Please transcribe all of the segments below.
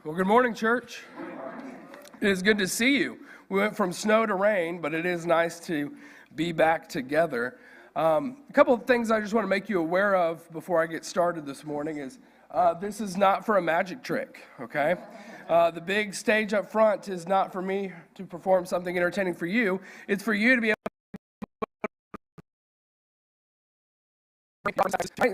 Well, good morning, church. It is good to see you. We went from snow to rain, but it is nice to be back together. A couple of things I just want to make you aware of before I get started this morning is this is not for a magic trick, okay? The big stage up front is not for me to perform something entertaining for you. It's for you to be able to.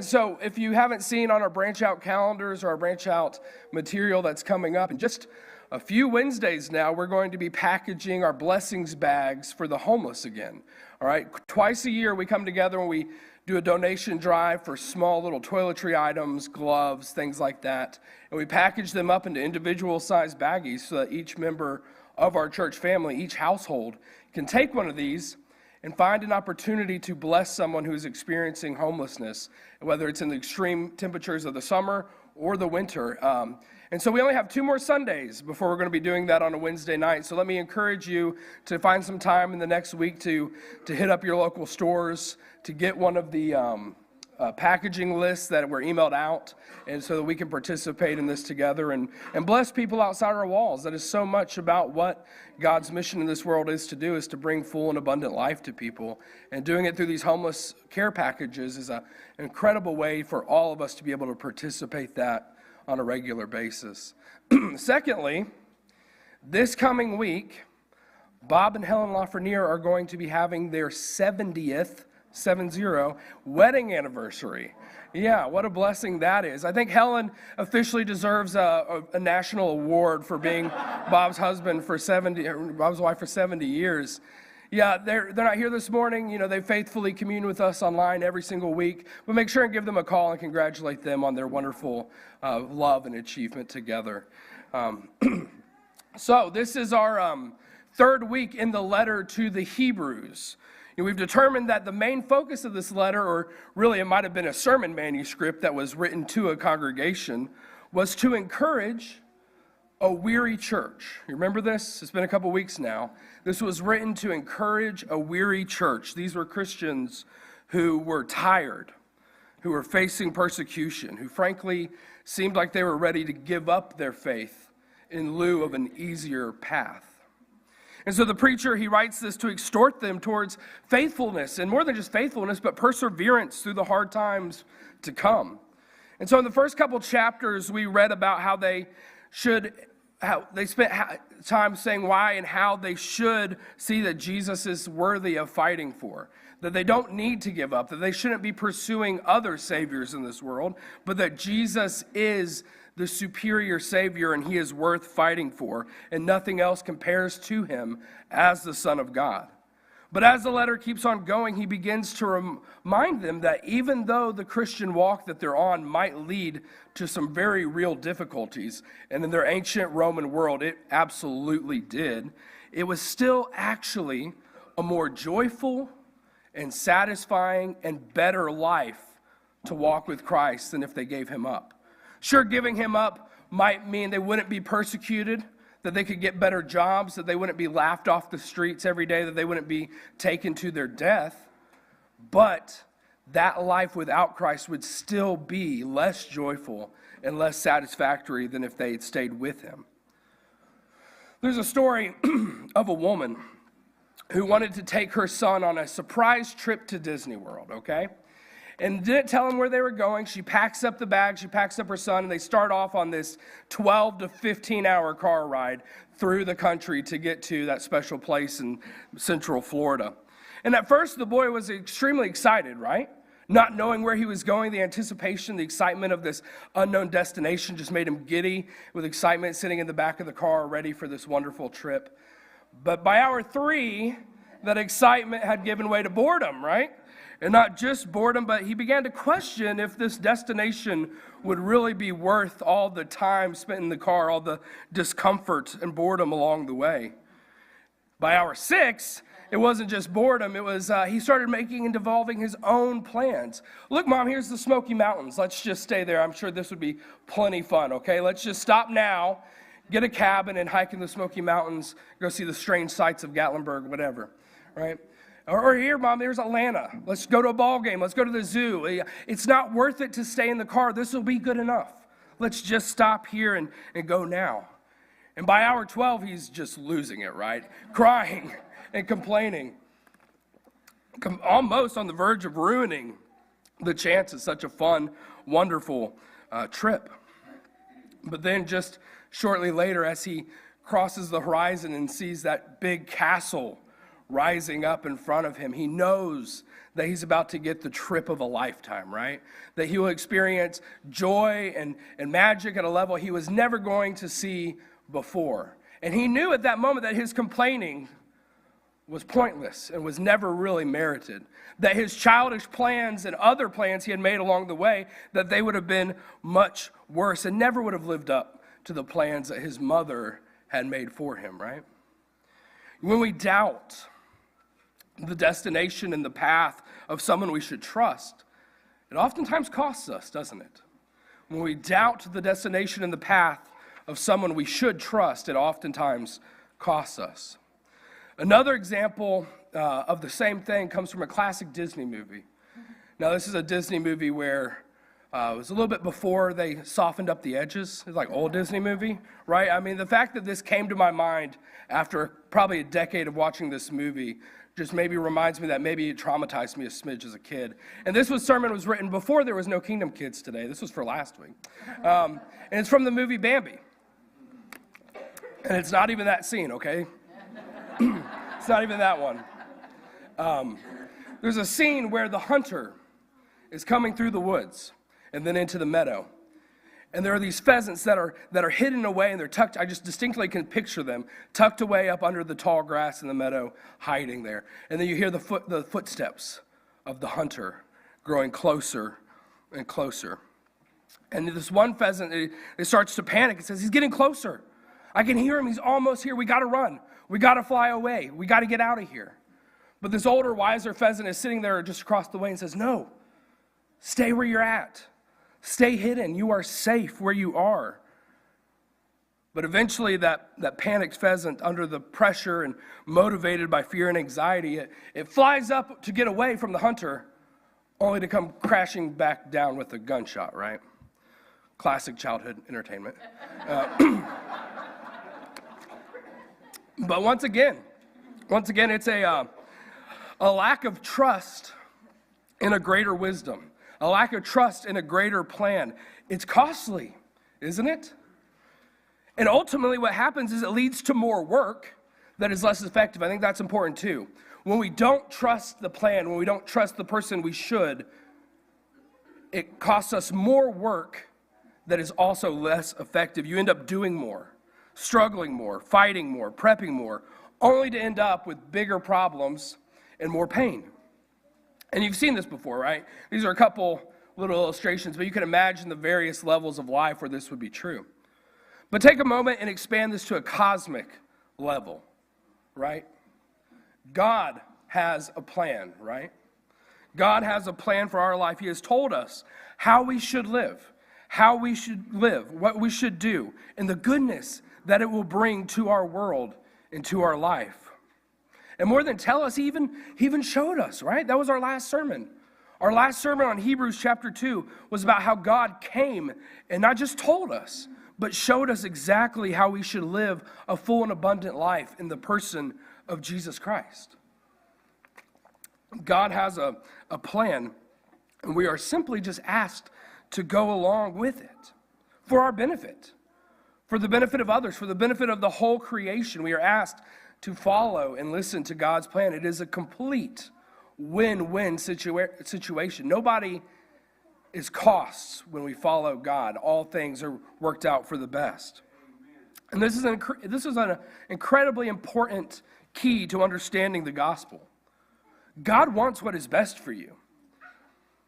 So if you haven't seen on our branch out calendars or our branch out material that's coming up in just a few Wednesdays now, we're going to be packaging our blessings bags for the homeless again. All right, twice a year we come together and we do a donation drive for small little toiletry items, gloves, things like that. And we package them up into individual sized baggies so that each member of our church family, each household, can take one of these and find an opportunity to bless someone who is experiencing homelessness, whether it's in the extreme temperatures of the summer or the winter. And so we only have 2 more Sundays before we're going to be doing that on a Wednesday night. So let me encourage you to find some time in the next week to hit up your local stores, to get one of the packaging lists that were emailed out, and so that we can participate in this together and bless people outside our walls. That is so much about what God's mission in this world is to bring full and abundant life to people. And doing it through these homeless care packages is an incredible way for all of us to be able to participate that on a regular basis. Secondly, this coming week, Bob and Helen Lafreniere are going to be having their 70th 70 wedding anniversary. Yeah, what a blessing that is. I think Helen officially deserves a national award for being Bob's wife for 70 years. Yeah, they're not here this morning. You know, they faithfully commune with us online every single week. But make sure and give them a call and congratulate them on their wonderful love and achievement together. So this is our third week in the letter to the Hebrews. And we've determined that the main focus of this letter, or really it might have been a sermon manuscript that was written to a congregation, was to encourage a weary church. You remember this? It's been a couple weeks now. This was written to encourage a weary church. These were Christians who were tired, who were facing persecution, who frankly seemed like they were ready to give up their faith in lieu of an easier path. And so the preacher, he writes this to exhort them towards faithfulness, and more than just faithfulness, but perseverance through the hard times to come. And so in the first couple chapters, we read about how they spent time saying why and how they should see that Jesus is worthy of fighting for, that they don't need to give up, that they shouldn't be pursuing other saviors in this world, but that Jesus is the superior Savior, and he is worth fighting for, and nothing else compares to him as the Son of God. But as the letter keeps on going, he begins to remind them that even though the Christian walk that they're on might lead to some very real difficulties, and in their ancient Roman world it absolutely did, it was still actually a more joyful and satisfying and better life to walk with Christ than if they gave him up. Sure, giving him up might mean they wouldn't be persecuted, that they could get better jobs, that they wouldn't be laughed off the streets every day, that they wouldn't be taken to their death. But that life without Christ would still be less joyful and less satisfactory than if they had stayed with him. There's a story of a woman who wanted to take her son on a surprise trip to Disney World, okay? And didn't tell him where they were going. She packs up the bag, she packs up her son, and they start off on this 12 to 15-hour car ride through the country to get to that special place in Central Florida. And at first, the boy was extremely excited, right? Not knowing where he was going, the anticipation, the excitement of this unknown destination just made him giddy with excitement, sitting in the back of the car ready for this wonderful trip. But by hour 3, that excitement had given way to boredom, right? And not just boredom, but he began to question if this destination would really be worth all the time spent in the car, all the discomfort and boredom along the way. By hour 6, it wasn't just boredom, it was he started making and devolving his own plans. Look, Mom, here's the Smoky Mountains. Let's just stay there. I'm sure this would be plenty fun, okay? Let's just stop now, get a cabin, and hike in the Smoky Mountains, go see the strange sights of Gatlinburg, whatever, right? Or here, Mom, there's Atlanta. Let's go to a ball game. Let's go to the zoo. It's not worth it to stay in the car. This will be good enough. let's just stop here and go now. And by hour 12, he's just losing it, right? Crying and complaining. Almost on the verge of ruining the chance of such a fun, wonderful trip. But then just shortly later, as he crosses the horizon and sees that big castle rising up in front of him, he knows that he's about to get the trip of a lifetime, right? That he will experience joy and magic at a level he was never going to see before. And he knew at that moment that his complaining was pointless and was never really merited. That his childish plans and other plans he had made along the way, that they would have been much worse and never would have lived up to the plans that his mother had made for him, right? When we doubt the destination and the path of someone we should trust, it oftentimes costs us, doesn't it? When we doubt the destination and the path of someone we should trust, it oftentimes costs us. Another example of the same thing comes from a classic Disney movie. Now, this is a Disney movie where it was a little bit before they softened up the edges. It's like old Disney movie, right? I mean, the fact that this came to my mind after probably a decade of watching this movie just maybe reminds me that maybe it traumatized me a smidge as a kid. And this sermon was written before there was no Kingdom Kids today. This was for last week. And it's from the movie Bambi. And it's not even that scene, okay? It's not even that one. There's a scene where the hunter is coming through the woods and then into the meadow. And there are these pheasants that are hidden away, and they're tucked. I just distinctly can picture them tucked away up under the tall grass in the meadow, hiding there. And then you hear the footsteps of the hunter growing closer and closer. And this one pheasant, it starts to panic. It says, he's getting closer. I can hear him. He's almost here. We got to run. We got to fly away. We got to get out of here. But this older, wiser pheasant is sitting there just across the way and says, no, stay where you're at. Stay hidden. You are safe where you are. But eventually that panicked pheasant, under the pressure and motivated by fear and anxiety, it flies up to get away from the hunter, only to come crashing back down with a gunshot, right? Classic childhood entertainment. But once again, it's a lack of trust in a greater wisdom. A lack of trust in a greater plan. It's costly, isn't it? And ultimately what happens is it leads to more work that is less effective. I think that's important too. When we don't trust the plan, when we don't trust the person we should, it costs us more work that is also less effective. You end up doing more, struggling more, fighting more, prepping more, only to end up with bigger problems and more pain. And you've seen this before, right? These are a couple little illustrations, but you can imagine the various levels of life where this would be true. But take a moment and expand this to a cosmic level, right? God has a plan, right? God has a plan for our life. He has told us how we should live, what we should do, and the goodness that it will bring to our world and to our life. And more than tell us, he even showed us, right? That was our last sermon. Our last sermon on Hebrews chapter 2 was about how God came and not just told us, but showed us exactly how we should live a full and abundant life in the person of Jesus Christ. God has a plan, and we are simply just asked to go along with it for our benefit, for the benefit of others, for the benefit of the whole creation. We are asked to follow and listen to God's plan. It is a complete win-win situation. Nobody is costs when we follow God. All things are worked out for the best. And this is an incredibly important key to understanding the gospel. God wants what is best for you.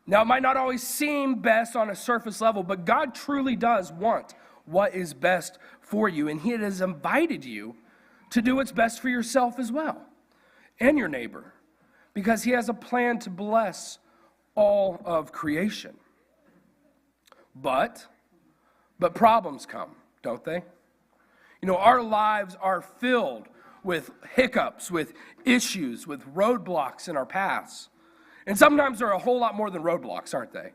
Now, it might not always seem best on a surface level, but God truly does want what is best for you, and He has invited you to do what's best for yourself as well, and your neighbor, because He has a plan to bless all of creation. But problems come, don't they? You know, our lives are filled with hiccups, with issues, with roadblocks in our paths. And sometimes they're a whole lot more than roadblocks, aren't they?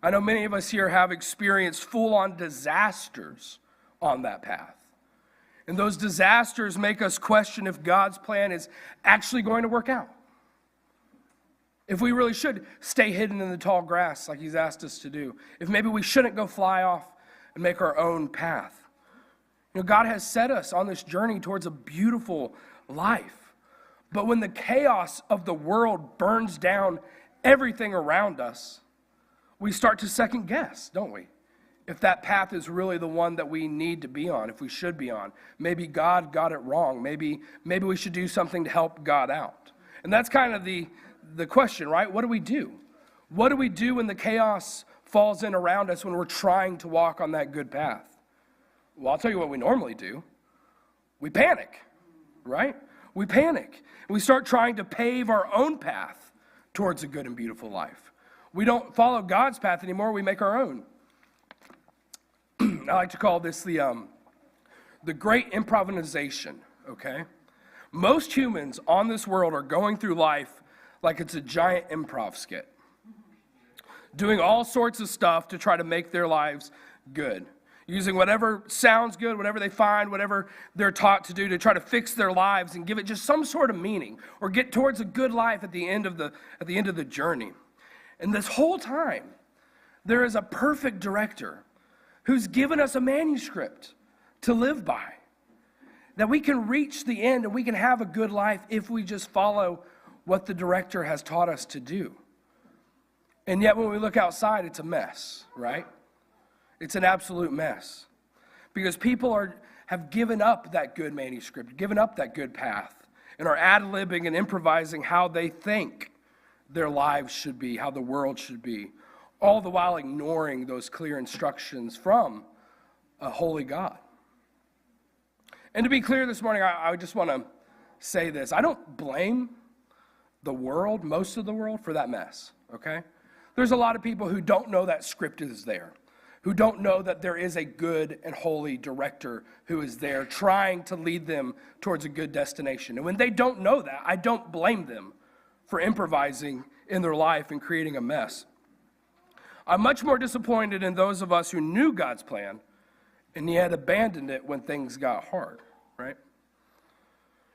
I know many of us here have experienced full-on disasters on that path. And those disasters make us question if God's plan is actually going to work out. If we really should stay hidden in the tall grass like he's asked us to do. If maybe we shouldn't go fly off and make our own path. God has set us on this journey towards a beautiful life. But when the chaos of the world burns down everything around us, we start to second guess, don't we? If that path is really the one that we need to be on, if we should be on. Maybe God got it wrong. Maybe we should do something to help God out. And that's kind of the question, right? What do we do? What do we do when the chaos falls in around us when we're trying to walk on that good path? Well, I'll tell you what we normally do. We panic, right? We panic. We start trying to pave our own path towards a good and beautiful life. We don't follow God's path anymore. We make our own. I like to call this the great improvisation, okay? Most humans on this world are going through life like it's a giant improv skit, doing all sorts of stuff to try to make their lives good, using whatever sounds good, whatever they find, whatever they're taught to do to try to fix their lives and give it just some sort of meaning or get towards a good life at the end of the journey. And this whole time, there is a perfect director who's given us a manuscript to live by, that we can reach the end and we can have a good life if we just follow what the director has taught us to do. And yet when we look outside, it's a mess, right? It's an absolute mess. Because people have given up that good manuscript, given up that good path, and are ad-libbing and improvising how they think their lives should be, how the world should be, all the while ignoring those clear instructions from a holy God. And to be clear this morning, I just want to say this. I don't blame the world, most of the world, for that mess, okay? There's a lot of people who don't know that script is there, who don't know that there is a good and holy director who is there trying to lead them towards a good destination. And when they don't know that, I don't blame them for improvising in their life and creating a mess. I'm much more disappointed in those of us who knew God's plan and yet abandoned it when things got hard, right?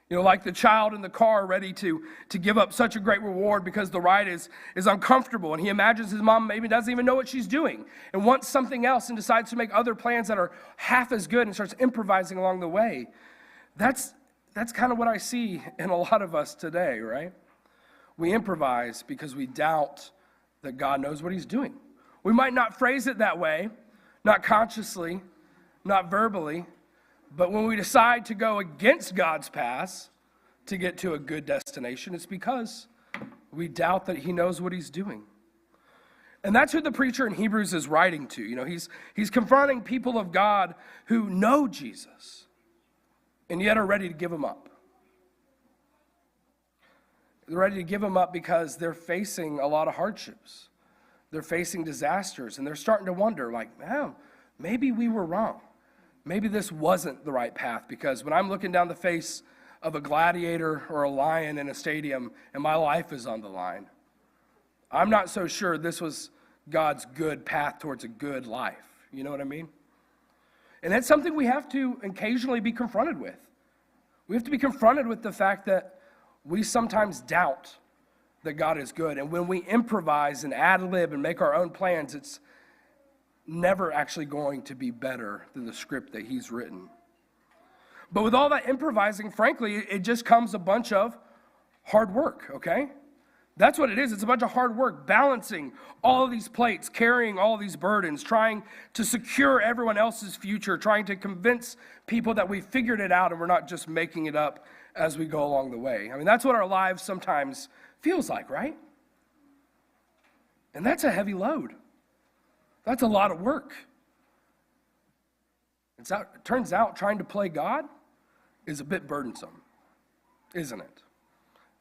Like the child in the car ready to give up such a great reward because the ride is uncomfortable, and he imagines his mom maybe doesn't even know what she's doing and wants something else and decides to make other plans that are half as good and starts improvising along the way. That's kind of what I see in a lot of us today, right? We improvise because we doubt that God knows what he's doing. We might not phrase it that way, not consciously, not verbally, but when we decide to go against God's path to get to a good destination, it's because we doubt that he knows what he's doing. And that's who the preacher in Hebrews is writing to. He's confronting people of God who know Jesus and yet are ready to give him up. They're ready to give him up because they're facing a lot of hardships. They're facing disasters, and they're starting to wonder, maybe we were wrong. Maybe this wasn't the right path, because when I'm looking down the face of a gladiator or a lion in a stadium and my life is on the line, I'm not so sure this was God's good path towards a good life. You know what I mean? And that's something we have to occasionally be confronted with. We have to be confronted with the fact that we sometimes doubt that God is good. And when we improvise and ad-lib and make our own plans, it's never actually going to be better than the script that he's written. But with all that improvising, frankly, it just comes a bunch of hard work, okay? That's what it is. It's a bunch of hard work, balancing all of these plates, carrying all of these burdens, trying to secure everyone else's future, trying to convince people that we figured it out and we're not just making it up as we go along the way. I mean, that's what our lives sometimes feels like, right? And that's a heavy load. That's a lot of work. It turns out trying to play God is a bit burdensome, isn't it?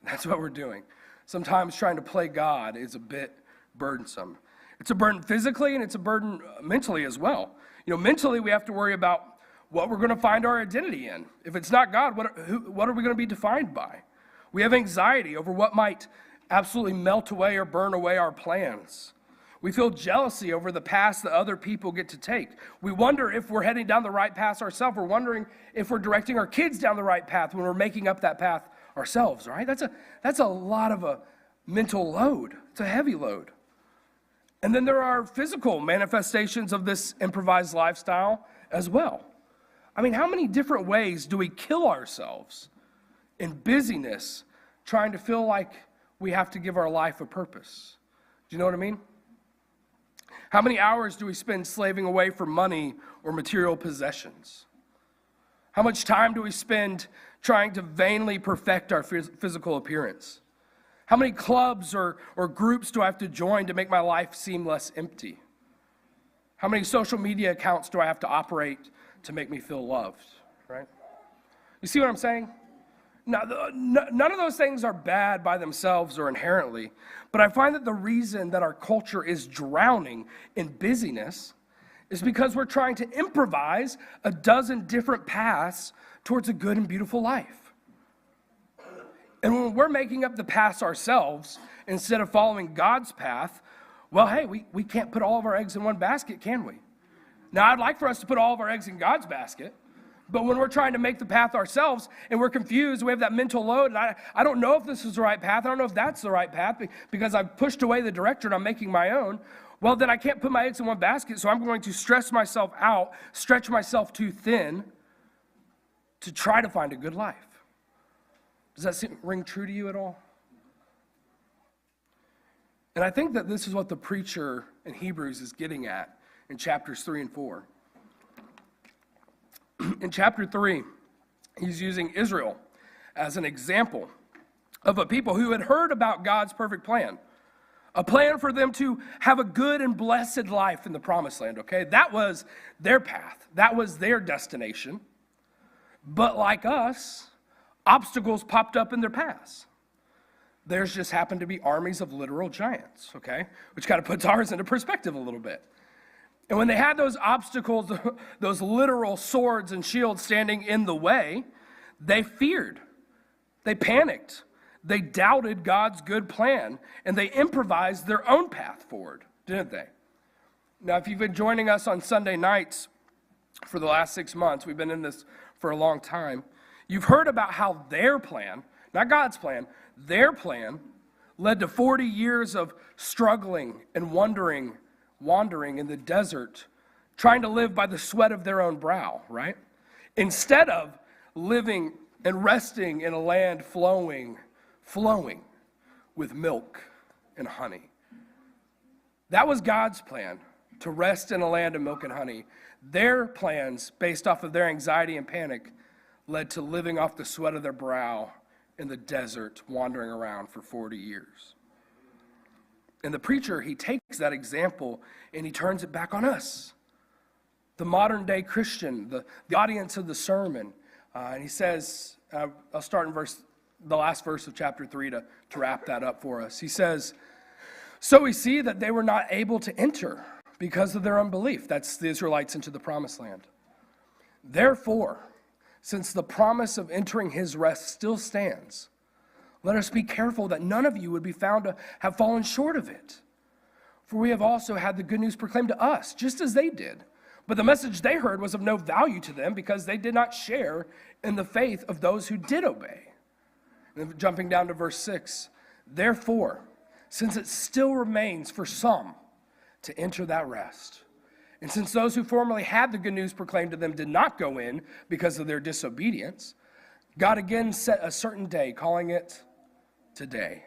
That's what we're doing. Sometimes trying to play God is a bit burdensome. It's a burden physically, and it's a burden mentally as well. Mentally we have to worry about what we're going to find our identity in. If it's not God, what are we going to be defined by? We have anxiety over what might absolutely melt away or burn away our plans. We feel jealousy over the paths that other people get to take. We wonder if we're heading down the right path ourselves. We're wondering if we're directing our kids down the right path when we're making up that path ourselves, right? That's a lot of a mental load. It's a heavy load. And then there are physical manifestations of this improvised lifestyle as well. I mean, how many different ways do we kill ourselves in busyness trying to feel like we have to give our life a purpose? Do you know what I mean? How many hours do we spend slaving away for money or material possessions? How much time do we spend trying to vainly perfect our physical appearance? How many clubs or groups do I have to join to make my life seem less empty? How many social media accounts do I have to operate to make me feel loved, right? You see what I'm saying? Now, none of those things are bad by themselves or inherently, but I find that the reason that our culture is drowning in busyness is because we're trying to improvise a dozen different paths towards a good and beautiful life. And when we're making up the paths ourselves instead of following God's path, well, hey, we can't put all of our eggs in one basket, can we? Now, I'd like for us to put all of our eggs in God's basket, but when we're trying to make the path ourselves and we're confused, we have that mental load, and I don't know if this is the right path, I don't know if that's the right path because I've pushed away the director and I'm making my own, well, then I can't put my eggs in one basket, so I'm going to stress myself out, stretch myself too thin to try to find a good life. Does that ring true to you at all? And I think that this is what the preacher in Hebrews is getting at in chapters 3 and 4. In chapter 3, he's using Israel as an example of a people who had heard about God's perfect plan, a plan for them to have a good and blessed life in the promised land, okay? That was their path. That was their destination. But like us, obstacles popped up in their paths. Theirs just happened to be armies of literal giants, okay? Which kind of puts ours into perspective a little bit. And when they had those obstacles, those literal swords and shields standing in the way, they feared. They panicked. They doubted God's good plan, and they improvised their own path forward, didn't they? Now, if you've been joining us on Sunday nights for the last 6 months, we've been in this for a long time, you've heard about how their plan, not God's plan, their plan led to 40 years of struggling and wandering in the desert, trying to live by the sweat of their own brow, right? Instead of living and resting in a land flowing with milk and honey. That was God's plan, to rest in a land of milk and honey. Their plans, based off of their anxiety and panic, led to living off the sweat of their brow in the desert, wandering around for 40 years. And the preacher, he takes that example and he turns it back on us, the modern day Christian, the audience of the sermon. And he says, I'll start in the last verse of chapter 3 to wrap that up for us. He says, so we see that they were not able to enter because of their unbelief. That's the Israelites into the promised land. Therefore, since the promise of entering his rest still stands, let us be careful that none of you would be found to have fallen short of it. For we have also had the good news proclaimed to us, just as they did. But the message they heard was of no value to them because they did not share in the faith of those who did obey. And then jumping down to verse 6, therefore, since it still remains for some to enter that rest, and since those who formerly had the good news proclaimed to them did not go in because of their disobedience, God again set a certain day, calling it today.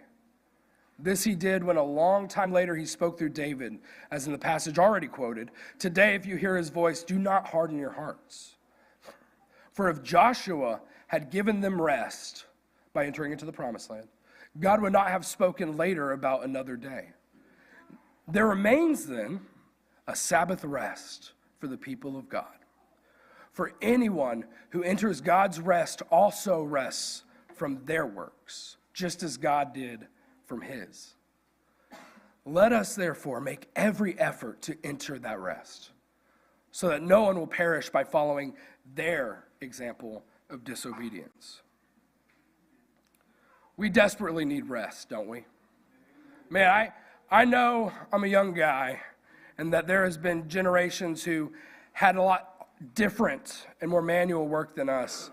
This he did when a long time later he spoke through David, as in the passage already quoted. Today, if you hear his voice, do not harden your hearts. For if Joshua had given them rest by entering into the promised land, God would not have spoken later about another day. There remains then a Sabbath rest for the people of God. For anyone who enters God's rest also rests from their works, just as God did from his. Let us therefore make every effort to enter that rest, so that no one will perish by following their example of disobedience. We desperately need rest, don't we? Man, I know I'm a young guy, and that there has been generations who had a lot different and more manual work than us.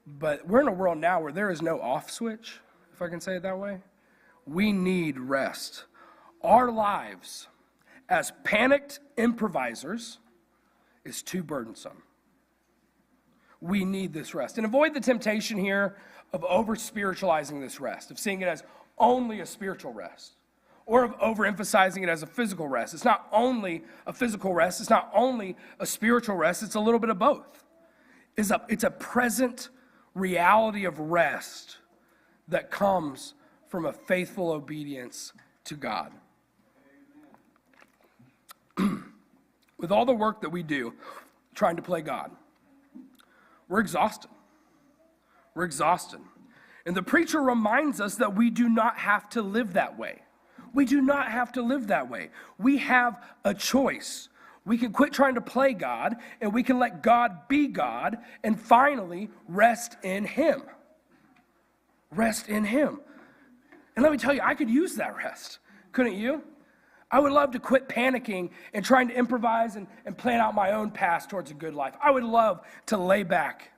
But we're in a world now where there is no off switch, if I can say it that way. We need rest. Our lives as panicked improvisers is too burdensome. We need this rest. And avoid the temptation here of over-spiritualizing this rest, of seeing it as only a spiritual rest, or of overemphasizing it as a physical rest. It's not only a physical rest, it's not only a spiritual rest, it's a little bit of both. It's a present reality of rest that comes from a faithful obedience to God. With all the work that we do trying to play God, we're exhausted. We're exhausted. And the preacher reminds us that we do not have to live that way. We do not have to live that way. We have a choice. We can quit trying to play God, and we can let God be God, and finally rest in Him. Rest in Him. And let me tell you, I could use that rest. Couldn't you? I would love to quit panicking and trying to improvise and plan out my own path towards a good life. I would love to lay back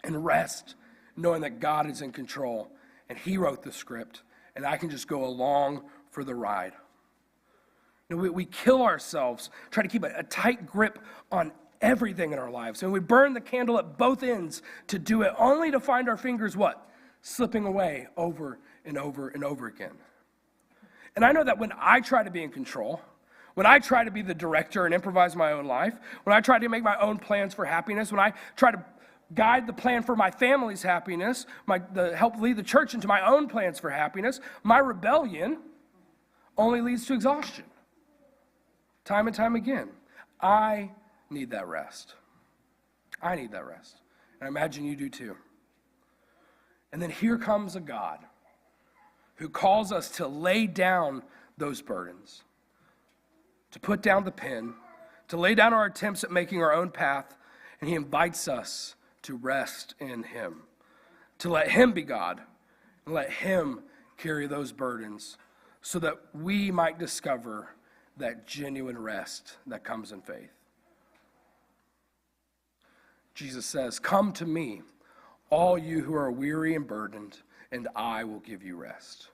and rest, knowing that God is in control, and He wrote the script, and I can just go along for the ride. You know, we kill ourselves trying to keep a tight grip on everything in our lives, and we burn the candle at both ends to do it, only to find our fingers what? Slipping away over and over and over again. And I know that when I try to be in control, when I try to be the director and improvise my own life, when I try to make my own plans for happiness, when I try to guide the plan for my family's happiness, help lead the church into my own plans for happiness, my rebellion only leads to exhaustion. Time and time again. I need that rest. I need that rest. And I imagine you do too. And then here comes a God who calls us to lay down those burdens, to put down the pen, to lay down our attempts at making our own path, and He invites us to rest in Him, to let Him be God, and let Him carry those burdens so that we might discover that genuine rest that comes in faith. Jesus says, "Come to me, all you who are weary and burdened, and I will give you rest.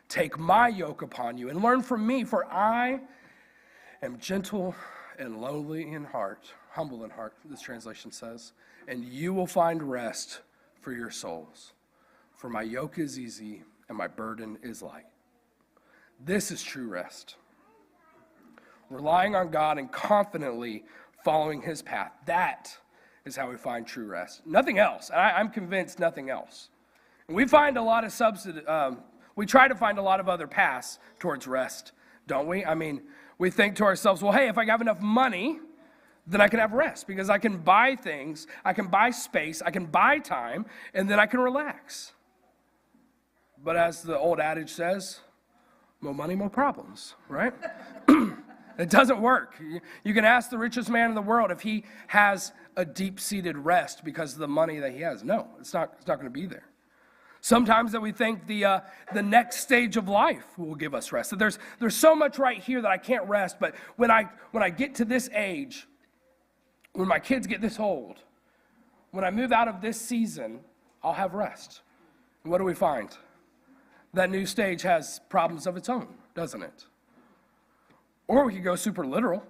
Take my yoke upon you and learn from me, for I am gentle and lowly in heart," humble in heart, this translation says, "and you will find rest for your souls. For my yoke is easy and my burden is light." This is true rest. Relying on God and confidently following His path. That is how we find true rest. Nothing else. I'm convinced nothing else. And we find a lot of we try to find a lot of other paths towards rest, don't we? I mean, we think to ourselves, well, hey, if I have enough money, then I can have rest because I can buy things, I can buy space, I can buy time, and then I can relax. But as the old adage says, more money, more problems, right? It doesn't work. You can ask the richest man in the world if he has a deep-seated rest because of the money that he has. No, it's not going to be there. Sometimes that we think the next stage of life will give us rest. That there's so much right here that I can't rest, but when I get to this age, when my kids get this old, when I move out of this season, I'll have rest. And what do we find? That new stage has problems of its own, doesn't it? Or we could go super literal.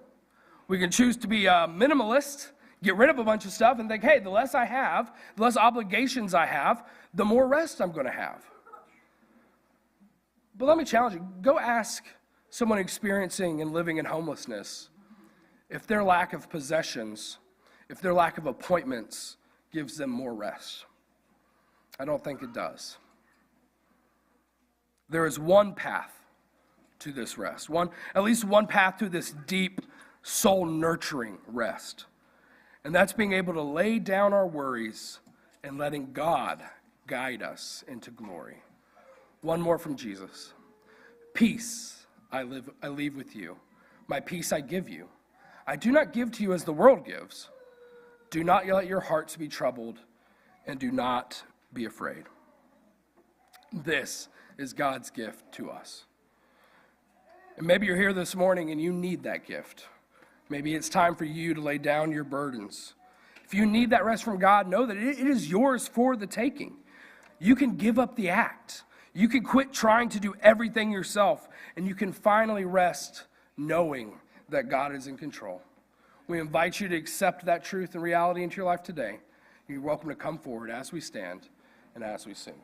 We can choose to be a minimalist, get rid of a bunch of stuff, and think, hey, the less I have, the less obligations I have, the more rest I'm going to have. But let me challenge you. Go ask someone experiencing and living in homelessness if their lack of possessions, if their lack of appointments gives them more rest. I don't think it does. There is one path to this rest, at least one path to this deep, soul-nurturing rest. And that's being able to lay down our worries and letting God guide us into glory. One more from Jesus. "Peace I leave with you. My peace I give you. I do not give to you as the world gives. Do not let your hearts be troubled, and do not be afraid." This is God's gift to us. And maybe you're here this morning and you need that gift. Maybe it's time for you to lay down your burdens. If you need that rest from God, know that it is yours for the taking. You can give up the act. You can quit trying to do everything yourself, and you can finally rest knowing that God is in control. We invite you to accept that truth and reality into your life today. You're welcome to come forward as we stand and as we sing.